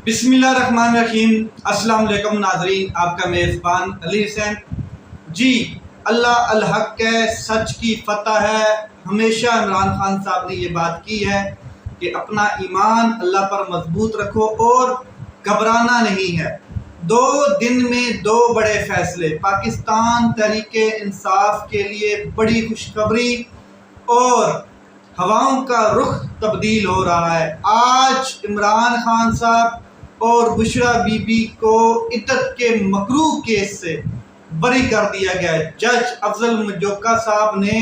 بسم اللہ الرحمن الرحیم۔ السلام علیکم ناظرین، آپ کا میزبان علی حسین جی۔ اللہ الحق ہے، سچ کی فتح ہے۔ ہمیشہ عمران خان صاحب نے یہ بات کی ہے کہ اپنا ایمان اللہ پر مضبوط رکھو اور گھبرانا نہیں ہے۔ 2 دن میں 2 بڑے فیصلے، پاکستان تحریک انصاف کے لیے بڑی خوشخبری اور ہواؤں کا رخ تبدیل ہو رہا ہے۔ آج عمران خان صاحب اور بشرا بی بی کو عدت کے مکروہ کیس سے بری کر دیا گیا ہے۔ جج افضل مجوکا صاحب نے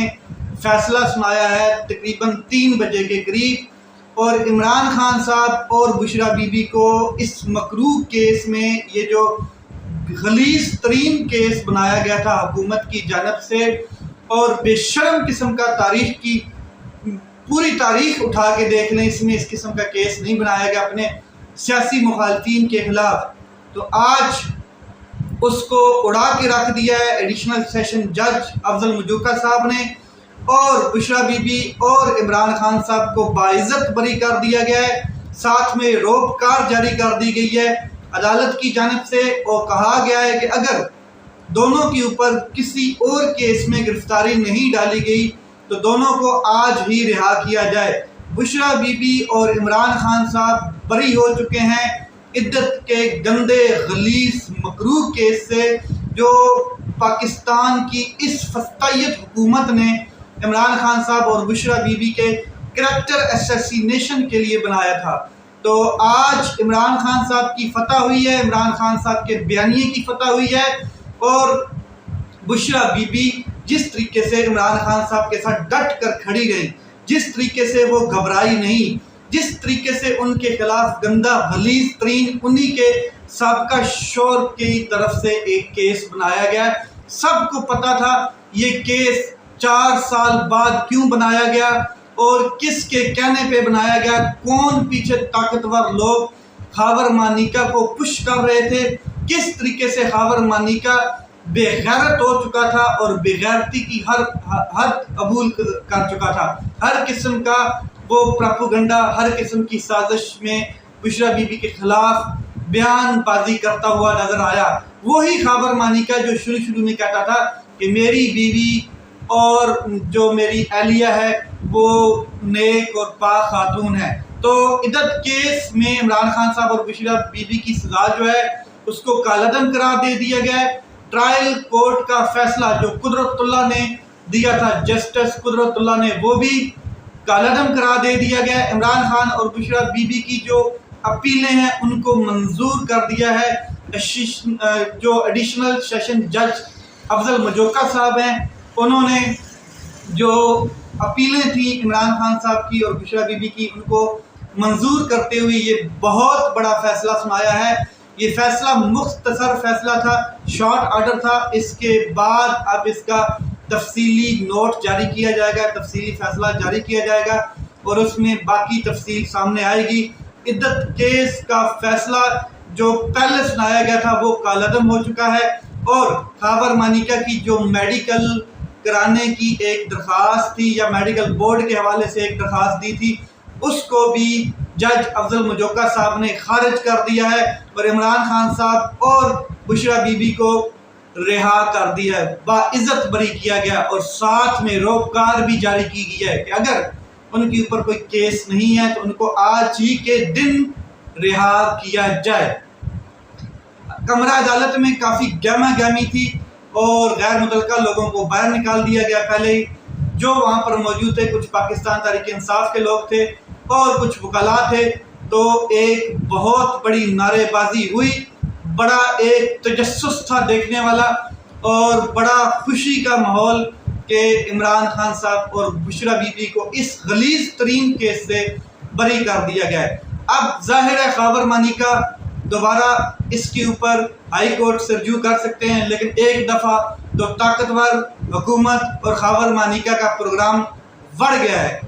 فیصلہ سنایا ہے تقریباً 3 بجے کے قریب، اور عمران خان صاحب اور بشرا بی بی کو اس مکروہ کیس میں، یہ جو غلیظ ترین کیس بنایا گیا تھا حکومت کی جانب سے، اور بے شرم قسم کا، تاریخ کی پوری تاریخ اٹھا کے دیکھ لیں، اس میں اس قسم کا کیس نہیں بنایا گیا اپنے سیاسی مخالفین کے خلاف۔ تو آج اس کو اڑا کے رکھ دیا ہے ایڈیشنل سیشن جج افضل مجوکا صاحب نے، اور بشرا بی بی اور عمران خان صاحب کو باعزت بری کر دیا گیا ہے۔ ساتھ میں روکار جاری کر دی گئی ہے عدالت کی جانب سے، اور کہا گیا ہے کہ اگر دونوں کے اوپر کسی اور کیس میں گرفتاری نہیں ڈالی گئی تو دونوں کو آج ہی رہا کیا جائے۔ بشرا بی بی اور عمران خان صاحب بری ہو چکے ہیں عدت کے گندے غلیظ مکروہ کیس سے، جو پاکستان کی اس فسطائیت حکومت نے عمران خان صاحب اور بشرا بی بی کے کریکٹر اسیسینیشن کے لیے بنایا تھا۔ تو آج عمران خان صاحب کی فتح ہوئی ہے، عمران خان صاحب کے بیانیے کی فتح ہوئی ہے، اور بشرا بی بی جس طریقے سے عمران خان صاحب کے ساتھ ڈٹ کر کھڑی رہی، جس طریقے سے وہ گھبرائی نہیں، جس طریقے سے ان کے خلاف گندہ غلیظ ترین انہی کے سابقہ شور کی طرف سے ایک کیس بنایا گیا۔ سب کو پتا تھا یہ کیس 4 سال بعد کیوں بنایا گیا اور کس کے کہنے پہ بنایا گیا، کون پیچھے طاقتور لوگ خاور مانیکا کو پش کر رہے تھے، کس طریقے سے خاور مانیکا بے غیرت ہو چکا تھا اور بے غیرتی کی ہر حد قبول کر چکا تھا۔ ہر قسم کا وہ پراپوگنڈا، ہر قسم کی سازش میں بشرا بی بی کے خلاف بیان بازی کرتا ہوا نظر آیا۔ وہی خاور مانیکا جو شروع میں کہتا تھا کہ میری بیوی اور جو میری اہلیہ ہے وہ نیک اور پاک خاتون ہے۔ تو عدت کیس میں عمران خان صاحب اور بشرا بی بی کی سزا جو ہے اس کو کالعدم قرار دے دیا گیا ہے۔ ٹرائل کورٹ کا فیصلہ جو قدرت اللہ نے دیا تھا، جسٹس قدرت اللہ نے، وہ بھی کالعدم قرار دے دیا گیا ہے۔ عمران خان اور بشرا بی بی کی جو اپیلیں ہیں ان کو منظور کر دیا ہے۔ جو ایڈیشنل سیشن جج افضل مجوکا صاحب ہیں، انہوں نے جو اپیلیں تھیں عمران خان صاحب کی اور بشرا بی بی کی، ان کو منظور کرتے ہوئے یہ بہت بڑا فیصلہ سنایا ہے۔ یہ فیصلہ مختصر فیصلہ تھا، شارٹ آرڈر تھا۔ اس کے بعد اب اس کا تفصیلی نوٹ جاری کیا جائے گا، تفصیلی فیصلہ جاری کیا جائے گا، اور اس میں باقی تفصیل سامنے آئے گی۔ عدت کیس کا فیصلہ جو پہلے سنایا گیا تھا وہ کالعدم ہو چکا ہے، اور خاور مانیکا کی جو میڈیکل کرانے کی ایک درخواست تھی، یا میڈیکل بورڈ کے حوالے سے ایک درخواست دی تھی، اس کو بھی جج افضل مجوکا صاحب نے خارج کر دیا ہے، اور عمران خان صاحب اور بشرا بی بی کو رہا کر دیا ہے، باعزت بری کیا گیا، اور ساتھ میں روکار بھی جاری کی گئی ہے کہ اگر ان کے اوپر کوئی کیس نہیں ہے تو ان کو آج ہی کے دن رہا کیا جائے۔ کمرہ عدالت میں کافی گہما گہمی تھی اور غیر متعلقہ لوگوں کو باہر نکال دیا گیا پہلے ہی۔ جو وہاں پر موجود تھے کچھ پاکستان تحریک انصاف کے لوگ تھے اور کچھ وکلاء تھے، تو ایک بہت بڑی نعرے بازی ہوئی، بڑا ایک تجسس تھا دیکھنے والا، اور بڑا خوشی کا ماحول کہ عمران خان صاحب اور بشرا بی بی کو اس غلیظ ترین کیس سے بری کر دیا گیا ہے۔ اب ظاہر ہے خاور مانیکا دوبارہ اس کے اوپر ہائی کورٹ سے رجوع کر سکتے ہیں، لیکن ایک دفعہ تو طاقتور حکومت اور خاور مانیکا کا پروگرام بڑھ گیا ہے۔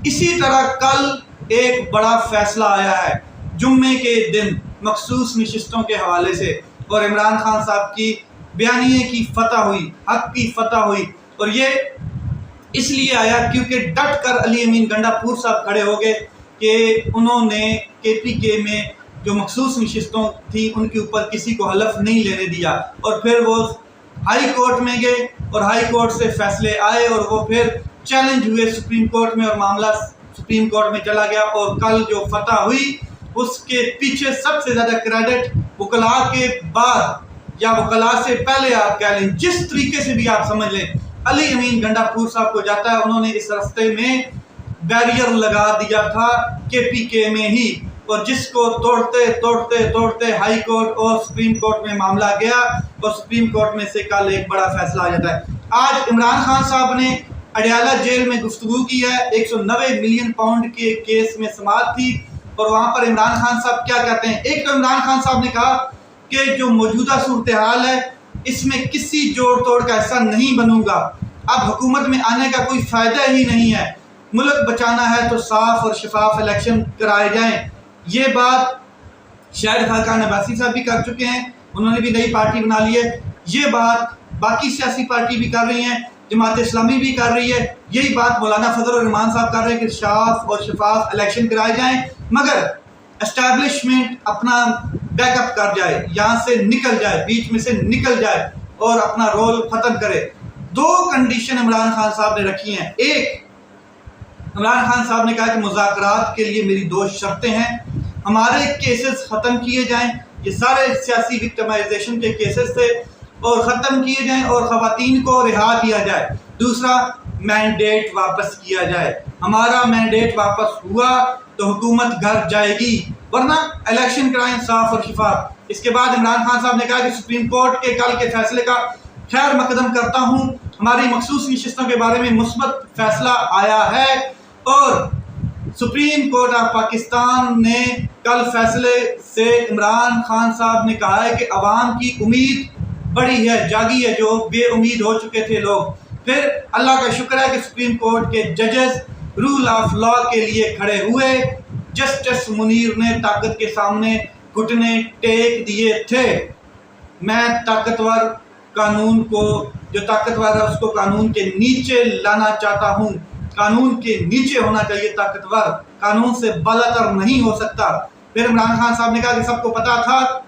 اسی طرح کل ایک بڑا فیصلہ آیا ہے جمعے کے دن مخصوص نشستوں کے حوالے سے، اور عمران خان صاحب کی بیانیے کی فتح ہوئی، حق کی فتح ہوئی، اور یہ اس لیے آیا کیونکہ ڈٹ کر علی امین گنڈا پور صاحب کھڑے ہو گئے کہ انہوں نے کے پی کے میں जो मखसूस नशिस्तों थी उनके ऊपर किसी को हलफ नहीं लेने दिया। और फिर वो हाई कोर्ट में गए और हाई कोर्ट से फैसले आए और वो फिर चैलेंज हुए सुप्रीम कोर्ट में और मामला सुप्रीम कोर्ट में चला गया। और कल जो फतह हुई उसके पीछे सबसे ज़्यादा क्रेडिट वकला के बाद या वकला से पहले आप कह लें, जिस तरीके से भी आप समझ लें, अली अमीन गंडापुर साहब को जाता है। उन्होंने इस रास्ते में बैरियर लगा दिया था KPK में ही, और जिसको तोड़ते तोड़ते तोड़ते हाई कोर्ट और सुप्रीम कोर्ट में मामला गया और सुप्रीम कोर्ट में से कल एक बड़ा फैसला आ जाता है। आज इमरान खान साहब ने अडयाला जेल में गुफ्तगू की है। 190 मिलियन पाउंड के केस में समाअत थी और वहाँ पर इमरान खान साहब क्या कहते हैं। एक तो इमरान खान साहब ने कहा कि जो मौजूदा सूरत हाल है इसमें किसी जोड़ तोड़ का हिस्सा नहीं बनूंगा, अब हुकूमत में आने का कोई फ़ायदा ही नहीं है, मुल्क बचाना है तो साफ और शफाफ इलेक्शन कराए जाएं। ये बात शायद खाकान अब्बासी साहब भी कर चुके हैं, उन्होंने भी नई पार्टी बना ली है। ये बात बाकी सियासी पार्टी भी कर रही हैं, जमात इस्लामी भी कर रही है। यही बात मौलाना फजल रहमान साहब कर रहे हैं कि साफ और शफाफ इलेक्शन कराए जाएं, मगर एस्टैब्लिशमेंट अपना बैकअप कर जाए, यहाँ से निकल जाए, बीच में से निकल जाए और अपना रोल ख़त्म करे। दो कंडीशन इमरान खान साहब ने रखी हैं। एक, इमरान खान साहब ने कहा कि मुज़ाकरात के लिए मेरी दो शर्तें हैं, हमारे केसेस ख़त्म किए जाएं, ये सारे सियासी विक्टिमाइजेशन के केसेस थे और ख़त्म किए जाएं और ख़वातीन को रिहा किया जाए। दूसरा, मैंडेट वापस किया जाए। हमारा मैंडेट वापस हुआ तो हुकूमत घर जाएगी, वरना इलेक्शन कराएं साफ और शफाफ। इसके बाद इमरान खान साहब ने कहा कि सुप्रीम कोर्ट के कल के फैसले का खैर मकदम करता हूँ, हमारी मखसूस नशिस्तों के बारे में मुस्बत फैसला आया है और सुप्रीम कोर्ट ऑफ पाकिस्तान ने कल फैसले से इमरान खान साहब ने कहा है कि अवाम की उम्मीद बड़ी है, जागी है, जो बेउम्मीद हो चुके थे लोग। फिर अल्लाह का शुक्र है कि सुप्रीम कोर्ट के जजेस रूल ऑफ लॉ के लिए खड़े हुए। जस्टिस मुनीर ने ताकत के सामने घुटने टेक दिए थे। मैं ताकतवर कानून को, जो ताकतवर है उसको कानून के नीचे लाना चाहता हूँ। कानून के नीचे होना चाहिए ताकतवर, कानून से बालातर नहीं हो सकता। फिर इमरान खान साहब ने कहा कि सबको पता था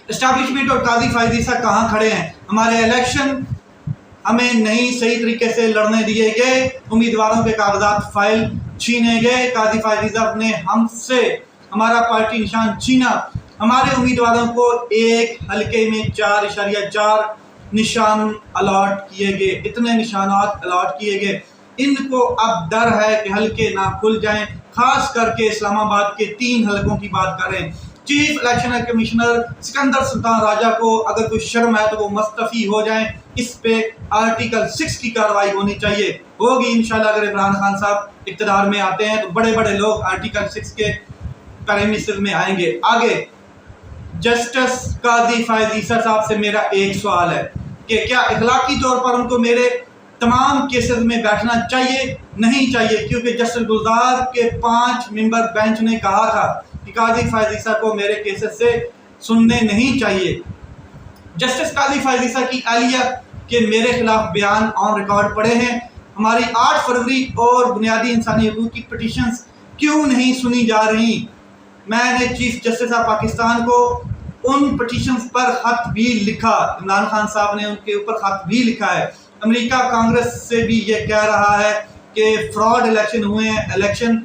एस्टैब्लिशमेंट और काजी फायद ईसा कहाँ खड़े हैं, हमारे इलेक्शन हमें नहीं सही तरीके से लड़ने दिए गए, उम्मीदवारों के कागजात फाइल छीने गए, काजी फायद ईसा ने हमसे हमारा पार्टी निशान छीना, हमारे उम्मीदवारों को एक हलके में 4.4 निशान अलॉट किए गए, इतने निशानात अलॉट किए गए। इनको अब डर है कि हलके ना खुल जाएं, खास करके इस्लामाबाद के 3 हलकों की बात करें। Chief election commissioner Sikandar Sultan Raja को अगर कोई शर्म है तो वो मुस्तफ़ी हो जाएं। इस पे आर्टिकल 6 की कार्रवाई होनी चाहिए, होगी इंशाल्लाह। अगर इमरान खान साहब इक़्तिदार में आते हैं तो बड़े बड़े लोग आर्टिकल 6 के पैरामीटर में आएंगे। आगे जस्टिस काजी फायद ईसा साहब से मेरा एक सवाल है कि क्या इखलाकी तौर पर उनको मेरे तमाम केसेस में बैठना चाहिए? नहीं चाहिए, क्योंकि जस्टिस गुलजार के 5 मेंबर बेंच ने कहा था कि काजी फायद ईसा को मेरे केसेस से सुनने नहीं चाहिए। जस्टिस काजी फायद ईसा की आलिया के मेरे खिलाफ बयान ऑन रिकॉर्ड पड़े हैं। हमारी 8 फरवरी और बुनियादी इंसानी हकूक़ की पिटीशंस क्यों नहीं सुनी जा रही? मैंने चीफ जस्टिस ऑफ पाकिस्तान को उन पिटीशंस पर ख़त भी लिखा, इमरान खान साहब ने उनके ऊपर ख़त भी लिखा है। अमेरिका कांग्रेस से भी ये कह रहा है कि फ्रॉड इलेक्शन हुए हैं, इलेक्शन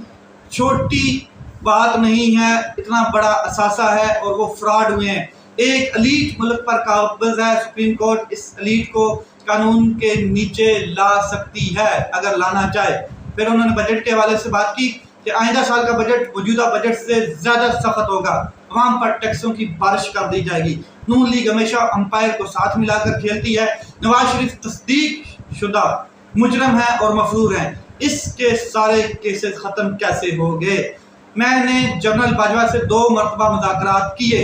छोटी बात नहीं है, इतना बड़ा असासा है और वो फ्रॉड हुए हैं। एक एलीट मुल्क पर काबिज है, सुप्रीम कोर्ट इस एलीट को कानून के नीचे ला सकती है अगर लाना चाहे। फिर उन्होंने बजट के हवाले से बात की कि आइंदा साल का बजट मौजूदा बजट से ज़्यादा सख्त होगा, अवाम पर टैक्सों की बारिश कर दी जाएगी। नून लीग हमेशा अंपायर को साथ मिलाकर खेलती है। नवाज शरीफ तस्दीक शुदा मुजरम है और मफरूर हैं, इसके सारे केसेस ख़त्म कैसे हो गए? मैंने जनरल बाजवा से 2 मरतबा मुज़ाकरात किए।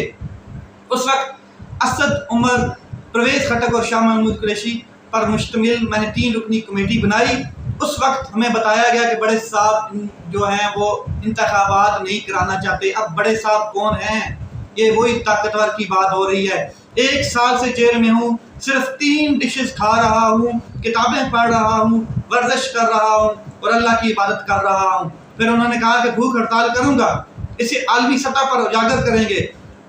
उस वक्त असद उमर, परवेज़ खटक और शाह महमूद कुरैशी पर मुश्तमिल मैंने 3 रुकनी कमेटी बनाई। उस वक्त हमें बताया गया कि बड़े साहब जो हैं वो इंतखाबात नहीं कराना चाहते। अब बड़े साहब कौन हैं? ये वही ताकतवर की बात हो रही है। 1 साल से जेल में हूँ, सिर्फ 3 डिशेस खा रहा हूँ, किताबें पढ़ रहा हूँ, वर्जिश कर रहा हूँ और अल्लाह की इबादत कर रहा हूँ। फिर उन्होंने कहा कि भूख हड़ताल करूँगा। इसे आलमी सतह पर उजागर करेंगे।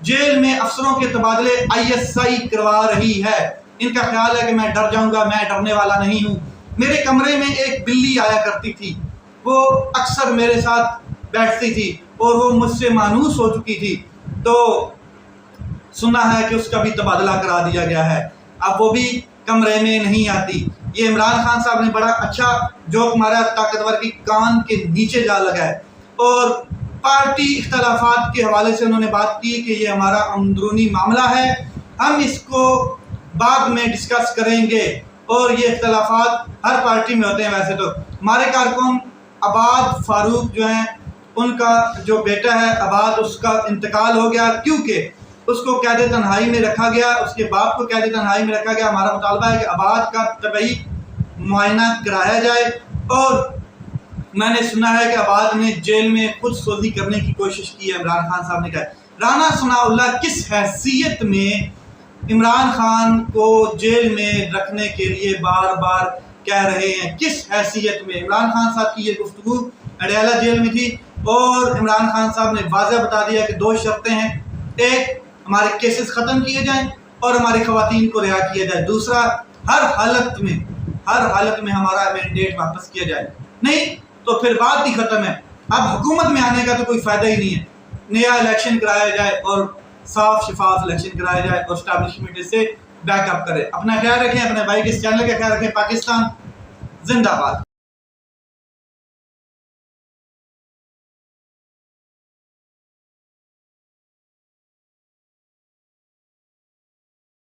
जेल में अफसरों के तबादले ISI करवा रही है। इनका ख्याल है कि मैं डर जाऊंगा, मैं डरने वाला नहीं हूँ। मेरे कमरे में एक बिल्ली आया करती थी, वो अक्सर मेरे साथ बैठती थी और वो मुझसे मानूस हो चुकी थी, तो सुना है कि उसका भी तबादला करा दिया गया है, अब वो भी कमरे में नहीं आती। ये इमरान खान साहब ने बड़ा अच्छा जोक मारा, ताकतवर की कान के नीचे जा लगा है। और पार्टी इख्तलाफात के हवाले से उन्होंने बात की कि ये हमारा अंदरूनी मामला है, हम इसको बाद में डिस्कस करेंगे। और ये इख्तलाफात हर पार्टी में होते हैं। वैसे तो हमारे कारकुन आबाद फारूक जो हैं, उनका जो बेटा है आबाद, उसका इंतकाल हो गया क्योंकि उसको कैद तन्हाई में रखा गया, उसके बाप को कैद तन्हाई में रखा गया। हमारा मुतालबा है कि आबाद का तबई मुआयना कराया जाए। और मैंने सुना है कि आबाद ने जेल में खुद सोजी करने की कोशिश की है। इमरान खान साहब ने कहा, राना सनाउल्लाह किस हैसियत में इमरान खान को जेल में रखने के लिए बार बार कह रहे हैं, किस हैसियत में? इमरान खान साहब की ये गुफ्तगू अडयाला जेल में थी और इमरान खान साहब ने वाज़ह बता दिया कि 2 शर्तें हैं, एक हमारे केसेस ख़त्म किए जाएं और हमारी ख़वातीन को रिहा किया जाए, दूसरा हर हालत में हमारा मैंडेट वापस किया जाए, नहीं तो फिर बात ही ख़त्म है। अब हुकूमत में आने का तो कोई फ़ायदा ही नहीं है। नया इलेक्शन कराया जाए और साफ शफाफ इलेक्शन कराया जाए और एस्टैब्लिशमेंट इसे बैकअप करे। अपना ख्याल रखें, अपने भाई के इस चैनल का ख्याल रखें। पाकिस्तान जिंदाबाद।